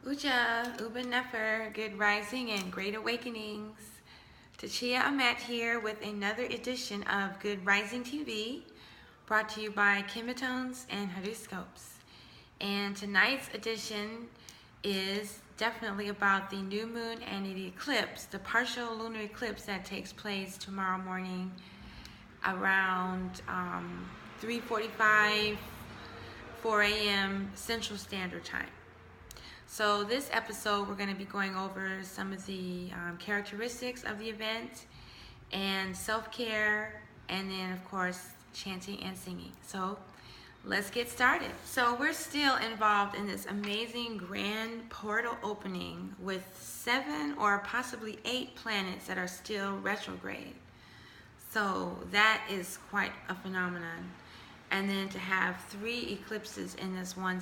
Uja, Uben Nefer, Good Rising and Great Awakenings. Tachia Amet here with another edition of Good Rising TV, brought to you by KemeTones and Horoscopes. And tonight's edition is definitely about the new moon and the eclipse, the partial lunar eclipse that takes place tomorrow morning around 3:45, 4 a.m. Central Standard Time. So this episode, we're going to be going over some of the characteristics of the event and self-care, and then of course chanting and singing. So let's get started. So we're still involved in this amazing grand portal opening with 7 or possibly 8 planets that are still retrograde. So that is quite a phenomenon. And then to have 3 eclipses in this one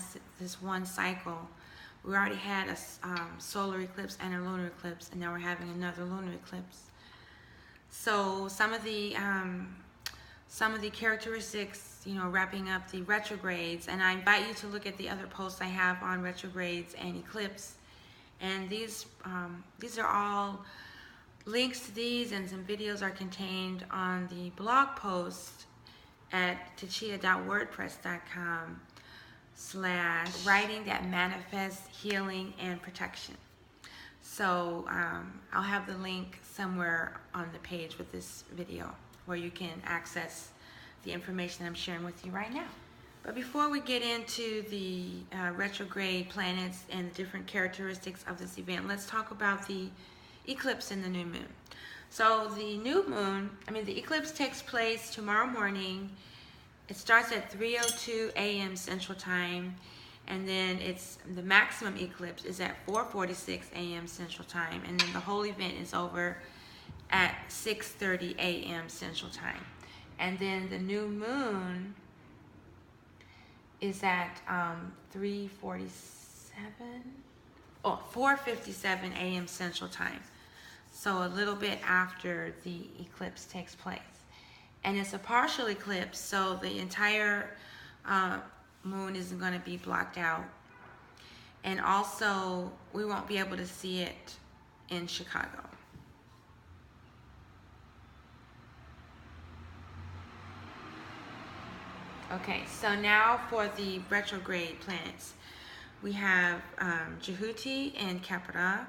cycle. We already had a solar eclipse and a lunar eclipse, and now we're having another lunar eclipse. So some of the characteristics, wrapping up the retrogrades, and I invite you to look at the other posts I have on retrogrades and eclipse. And these are all links to these, and some videos are contained on the blog post at tachia.wordpress.com / writing that manifests healing and protection. So I'll have the link somewhere on the page with this video where you can access the information I'm sharing with you right now. But before we get into the retrograde planets and the different characteristics of this event, let's talk about the eclipse and the new moon. So the eclipse takes place tomorrow morning. It starts at 3:02 a.m. Central Time, and then the maximum eclipse is at 4:46 a.m. Central Time, and then the whole event is over at 6:30 a.m. Central Time. And then the new moon is at 4:57 a.m. Central Time. So a little bit after the eclipse takes place. And it's a partial eclipse, so the entire moon isn't going to be blocked out. And also, we won't be able to see it in Chicago. Okay, so now for the retrograde planets. We have Jehuti in Capra,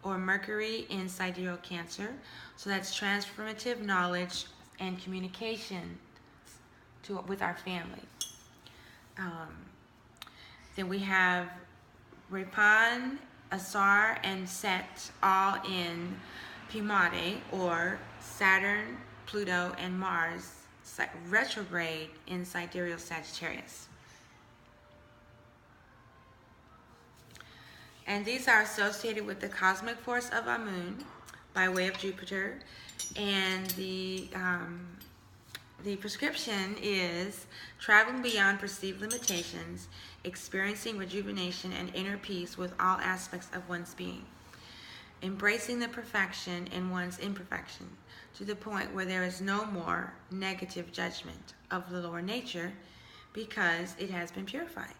or Mercury in Sidereal Cancer. So that's transformative knowledge and communication with our family. Then we have Repan, Asar, and Set all in Pimade, or Saturn, Pluto, and Mars retrograde in Sidereal Sagittarius. And these are associated with the cosmic force of Amun by way of Jupiter. And the prescription is traveling beyond perceived limitations, experiencing rejuvenation and inner peace with all aspects of one's being, embracing the perfection in one's imperfection to the point where there is no more negative judgment of the lower nature because it has been purified.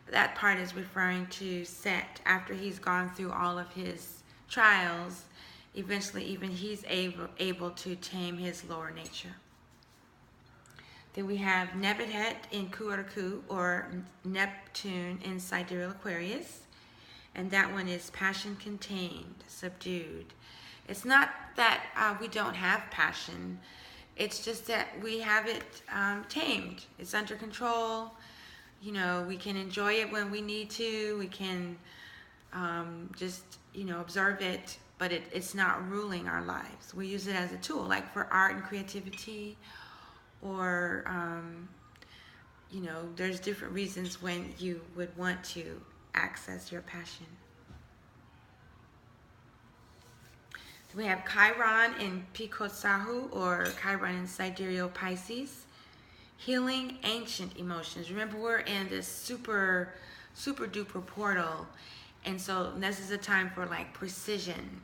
That part is referring to Set after he's gone through all of his trials. Eventually, even he's able to tame his lower nature. Then we have Nebuchadnezzar in Kuaraku, or Neptune in Sidereal Aquarius. And that one is passion contained, subdued. It's not that we don't have passion. It's just that we have it tamed. It's under control. We can enjoy it when we need to. We can observe it, but it's not ruling our lives. We use it as a tool, like for art and creativity, or, there's different reasons when you would want to access your passion. We have Chiron in Pikotsahu, or Chiron in Sidereal Pisces. Healing ancient emotions. Remember, we're in this super duper portal, and so this is a time for like precision.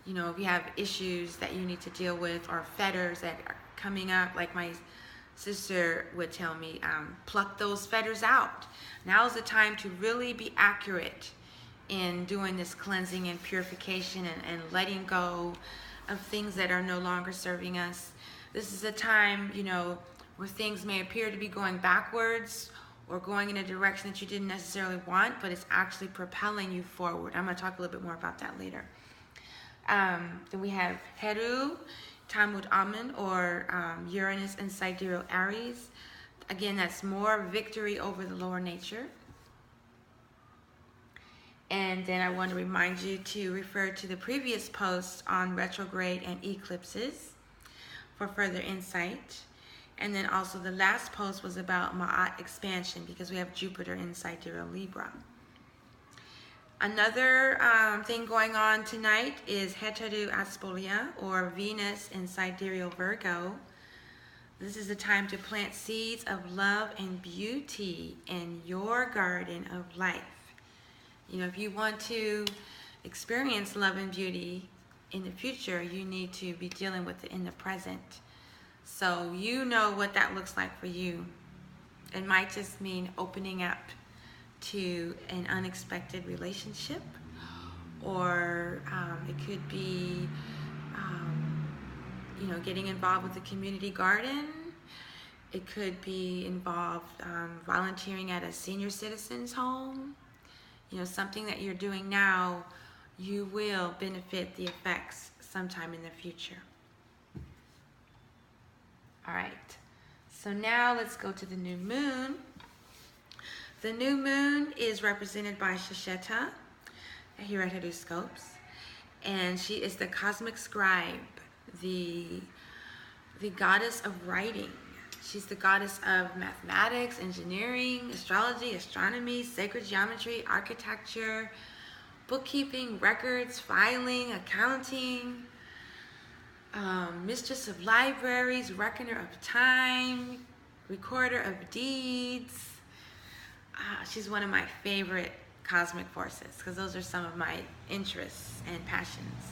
If you have issues that you need to deal with, or fetters that are coming up, like my sister would tell me, pluck those fetters out. Now is the time to really be accurate in doing this cleansing and purification and letting go of things that are no longer serving us. This is a time, you know, where things may appear to be going backwards or going in a direction that you didn't necessarily want, but it's actually propelling you forward. I'm going to talk a little bit more about that later. Then we have Heru, Tamud Amun, or Uranus and Sidereal Aries. Again, that's more victory over the lower nature. And then I want to remind you to refer to the previous post on retrograde and eclipses for further insight. And then also the last post was about Ma'at expansion, because we have Jupiter in Sidereal Libra. Another thing going on tonight is Heteru Aspolia, or Venus in Sidereal Virgo. This is the time to plant seeds of love and beauty in your garden of life. You know, if you want to experience love and beauty in the future, you need to be dealing with it in the present. So you know what that looks like for you. It might just mean opening up to an unexpected relationship, or it could be, you know, getting involved with the community garden. It could be involved volunteering at a senior citizen's home. You know, something that you're doing now, you will benefit the effects sometime in the future. All right, so now let's go to the new moon. The new moon is represented by Shasheta here at Horoscopes, and she is the cosmic scribe, the goddess of writing. She's the goddess of mathematics, engineering, astrology, astronomy, sacred geometry, architecture, bookkeeping, records, filing, accounting, mistress of libraries, reckoner of time, recorder of deeds. She's one of my favorite cosmic forces, because those are some of my interests and passions.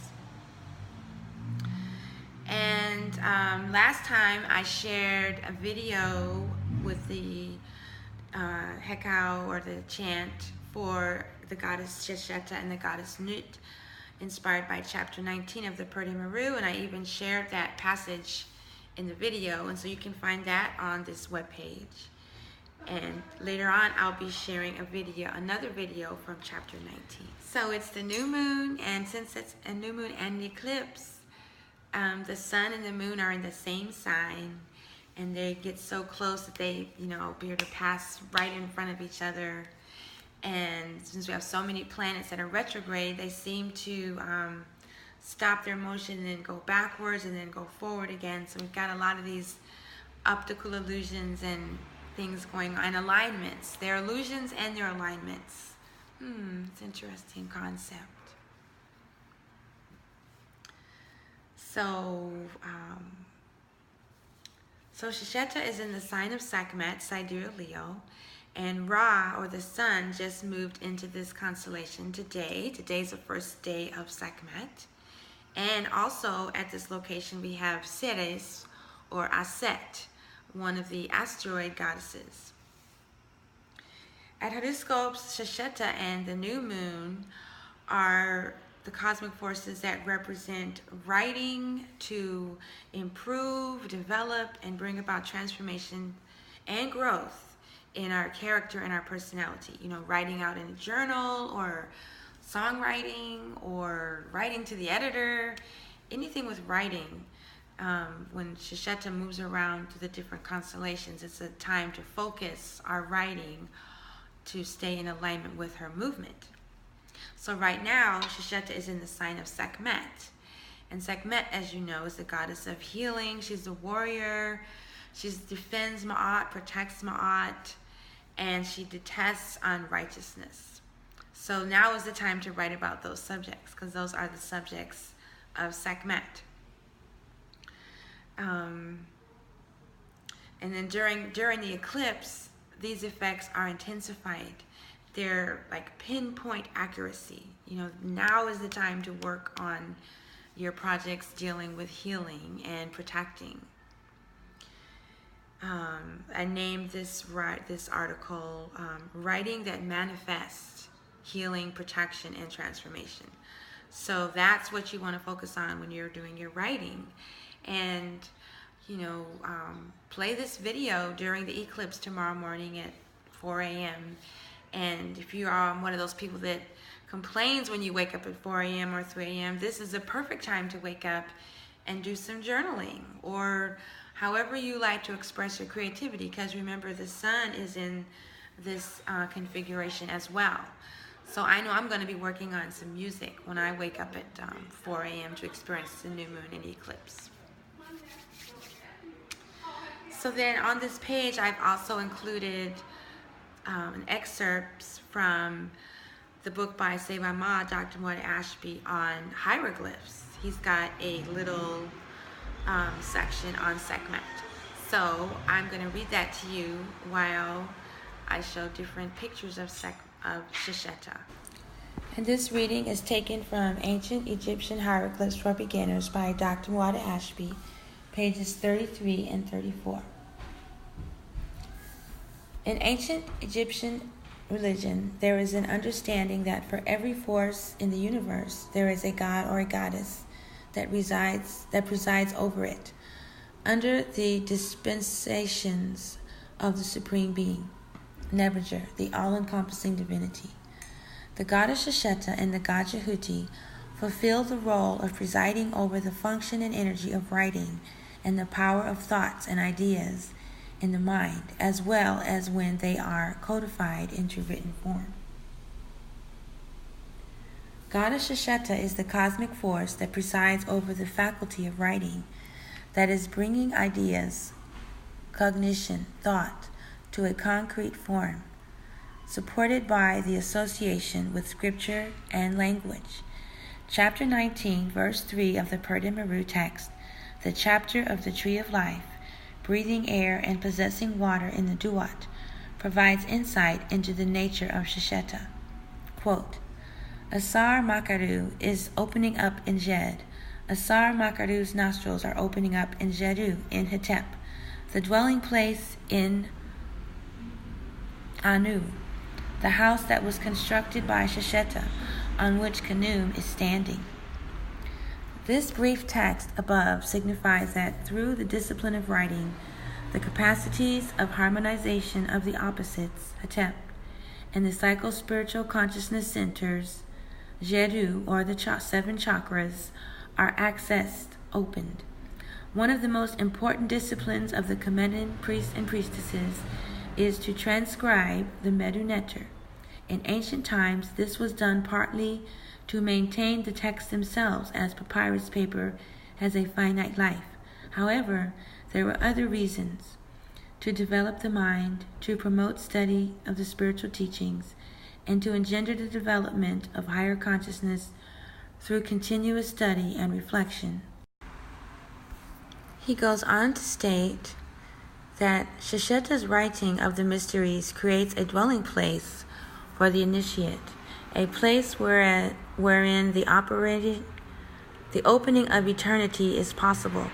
And last time I shared a video with the Hekau, or the chant for the goddess Shesheta and the goddess Nut, inspired by chapter 19 of the Purdy Maru, and I even shared that passage in the video, and so you can find that on this webpage. And later on I'll be sharing another video from chapter 19. So it's the new moon, and since it's a new moon and an eclipse, the sun and the moon are in the same sign, and they get so close that they, you know, appear to pass right in front of each other. And since we have so many planets that are retrograde, they seem to stop their motion and then go backwards and then go forward again. So we've got a lot of these optical illusions and things going on, and alignments. They're illusions and they're alignments. It's an interesting concept. So Shesheta is in the sign of Sekhmet, Sidereal Leo, and Ra, or the sun, just moved into this constellation today. Today's the first day of Sekhmet. And also at this location we have Ceres, or Aset, one of the asteroid goddesses. At Horoscopes, Shesheta and the new moon are the cosmic forces that represent writing to improve, develop, and bring about transformation and growth in our character and our personality. You know, writing out in a journal, or songwriting, or writing to the editor, anything with writing. When Shesheta moves around to the different constellations, it's a time to focus our writing to stay in alignment with her movement. So right now, Shesheta is in the sign of Sekhmet. And Sekhmet, as you know, is the goddess of healing. She's a warrior. She defends Ma'at, protects Ma'at, and she detests unrighteousness. So now is the time to write about those subjects, because those are the subjects of Sekhmet. And then during the eclipse, these effects are intensified. They're like pinpoint accuracy. You know, now is the time to work on your projects dealing with healing and protecting. I named this article, Writing That Manifests. healing, protection, and transformation. So that's what you want to focus on when you're doing your writing. And, play this video during the eclipse tomorrow morning at 4 a.m. And if you are one of those people that complains when you wake up at 4 a.m. or 3 a.m., this is a perfect time to wake up and do some journaling, or however you like to express your creativity, because remember, the sun is in this configuration as well. So I know I'm going to be working on some music when I wake up at 4 a.m. to experience the new moon and eclipse. So then on this page, I've also included an excerpts from the book by Seva Ma, Dr. Muhammad Ashby, on hieroglyphs. He's got a little section on Sekhmet. So I'm going to read that to you while I show different pictures of Shesheta. And this reading is taken from Ancient Egyptian Hieroglyphs for Beginners by Dr. Muhammad Ashby, pages 33 and 34. In ancient Egyptian religion, there is an understanding that for every force in the universe, there is a god or a goddess that presides over it, under the dispensations of the Supreme Being, Nebuchadnezzar, the all-encompassing divinity. The goddess Shesheta and the god Jehuti fulfill the role of presiding over the function and energy of writing and the power of thoughts and ideas in the mind, as well as when they are codified into written form. Goddess Shesheta is the cosmic force that presides over the faculty of writing, that is bringing ideas, cognition, thought, to a concrete form, supported by the association with scripture and language. Chapter 19, verse 3 of the Purdon Meru text, the chapter of the Tree of Life, breathing air and possessing water in the Duat, provides insight into the nature of Shesheta. Quote, Asar Makaru is opening up in Jed. Asar Makaru's nostrils are opening up in Jedu, in Hetep, the dwelling place in Anu, the house that was constructed by Shesheta, on which Khnum is standing. This brief text above signifies that through the discipline of writing, the capacities of harmonization of the opposites, Hetep, and the psycho-spiritual consciousness centers, Jedu, or the 7 chakras, are accessed, opened. One of the most important disciplines of the Kemetan priests and priestesses is to transcribe the Medu Neter. In ancient times, this was done partly to maintain the texts themselves, as papyrus paper has a finite life. However, there were other reasons: to develop the mind, to promote study of the spiritual teachings, and to engender the development of higher consciousness through continuous study and reflection. He goes on to state that Shesheta's writing of the mysteries creates a dwelling place for the initiate, a place wherein the opening of eternity is possible.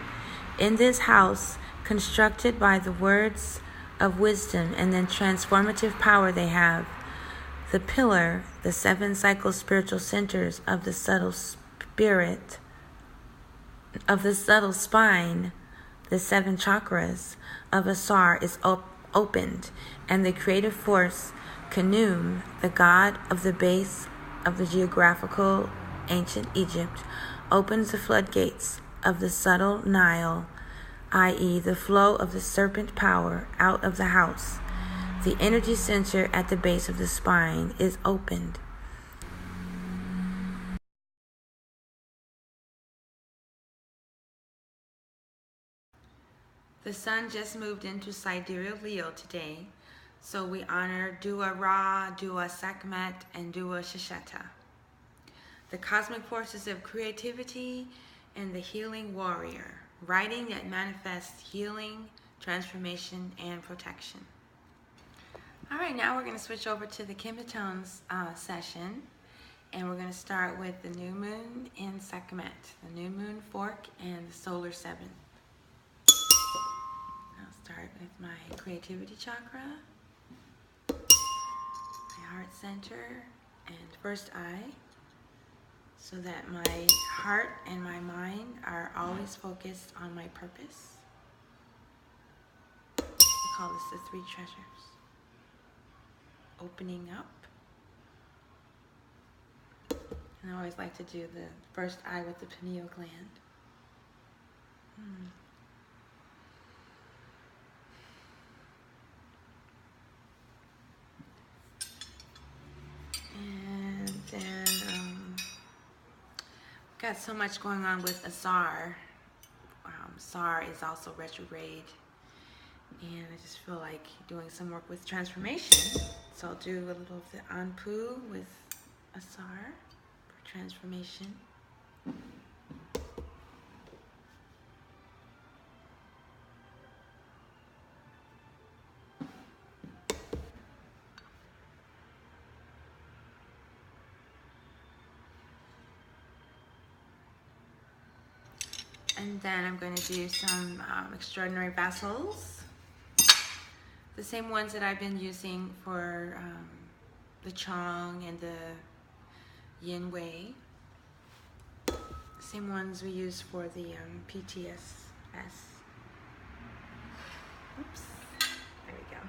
In this house, constructed by the words of wisdom and the transformative power they have, the pillar, the 7 psycho-spiritual centers of the subtle spirit, of the subtle spine, the 7 chakras of Asar is opened, and the creative force, Khnum, the god of the base of the geographical ancient Egypt, opens the floodgates of the subtle Nile, i.e. the flow of the serpent power out of the house. The energy center at the base of the spine is opened. The sun just moved into sidereal Leo today, so we honor Dua Ra, Dua Sekhmet, and Dua Shesheta, the cosmic forces of creativity and the healing warrior, writing that manifests healing, transformation, and protection. All right, now we're going to switch over to the KemeTones session, and we're going to start with the new moon in Sekhmet, the new moon fork, and the solar 7. I'll start with my creativity chakra, my heart center, and first eye, so that my heart and my mind are always focused on my purpose. We call this the three treasures. Opening up. And I always like to do the first eye with the pineal gland. And then got so much going on with Asar. Asar is also retrograde, and I just feel like doing some work with transformation. So I'll do a little of the Anpu with Asar for transformation. And then I'm going to do some extraordinary vessels. The same ones that I've been using for the Chong and the Yin Wei. Same ones we use for the PTSS. Oops. There we go.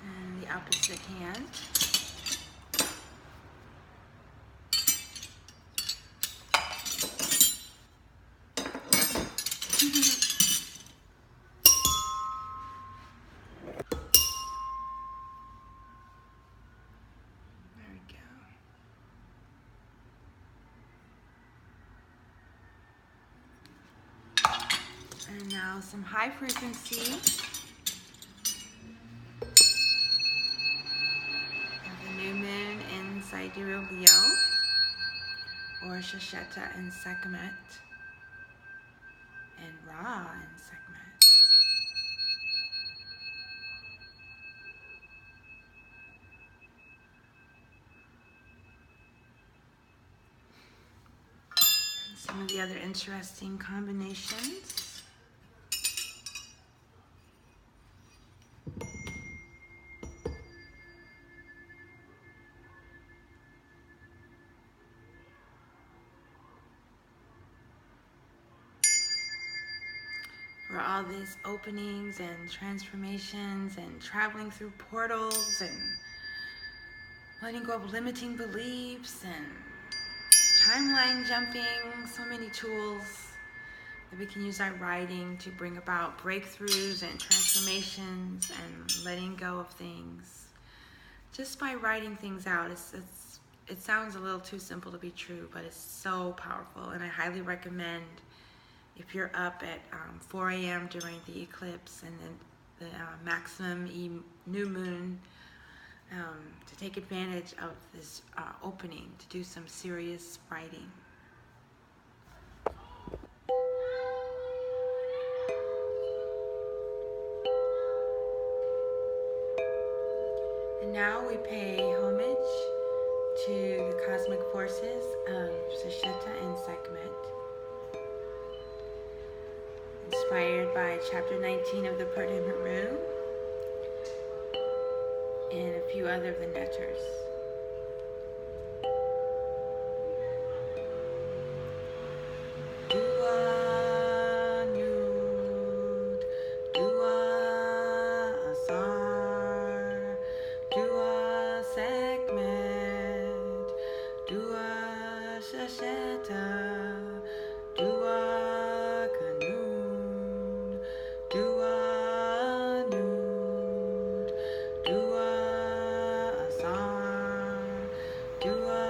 And the opposite hand. And now some high frequency of the new moon in Sidereal Leo, or Shasheta in Sekhmet, and Ra in Sekhmet. And some of the other interesting combinations. For all these openings and transformations and traveling through portals and letting go of limiting beliefs and timeline jumping, so many tools that we can use our writing to bring about breakthroughs and transformations and letting go of things. Just by writing things out, it sounds a little too simple to be true, but it's so powerful, and I highly recommend if you're up at 4 a.m. during the eclipse and then the maximum new moon, to take advantage of this opening to do some serious writing. And now we pay homage to the cosmic forces of Shasheta and Sekhmet, inspired by chapter 19 of the Pertinent Haru and a few other of the netters. Dua Nud, Dua Asar, Dua Sekhmet, Dua Shasheta, Dua Dua Nud, Dua Asar, Dua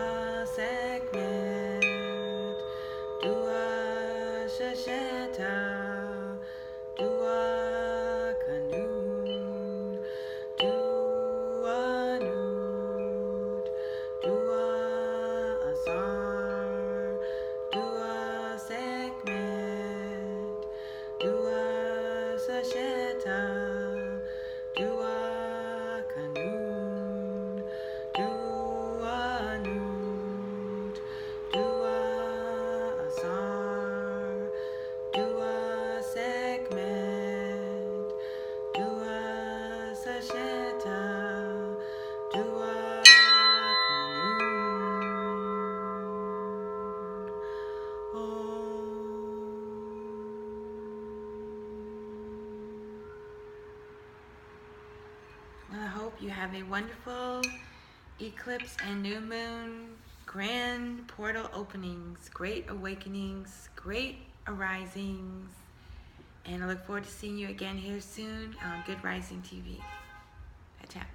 Sekhmet, Dua Shasheta, Dua Kanun, Dua Nud, Dua Asar, Dua Sekhmet, Dua Shasheta, Dua Kanun, Dua Nud, Dua Asar, Dua hope you have a wonderful eclipse and new moon, grand portal openings, great awakenings, great arisings. And I look forward to seeing you again here soon on Good Rising TV. Tap.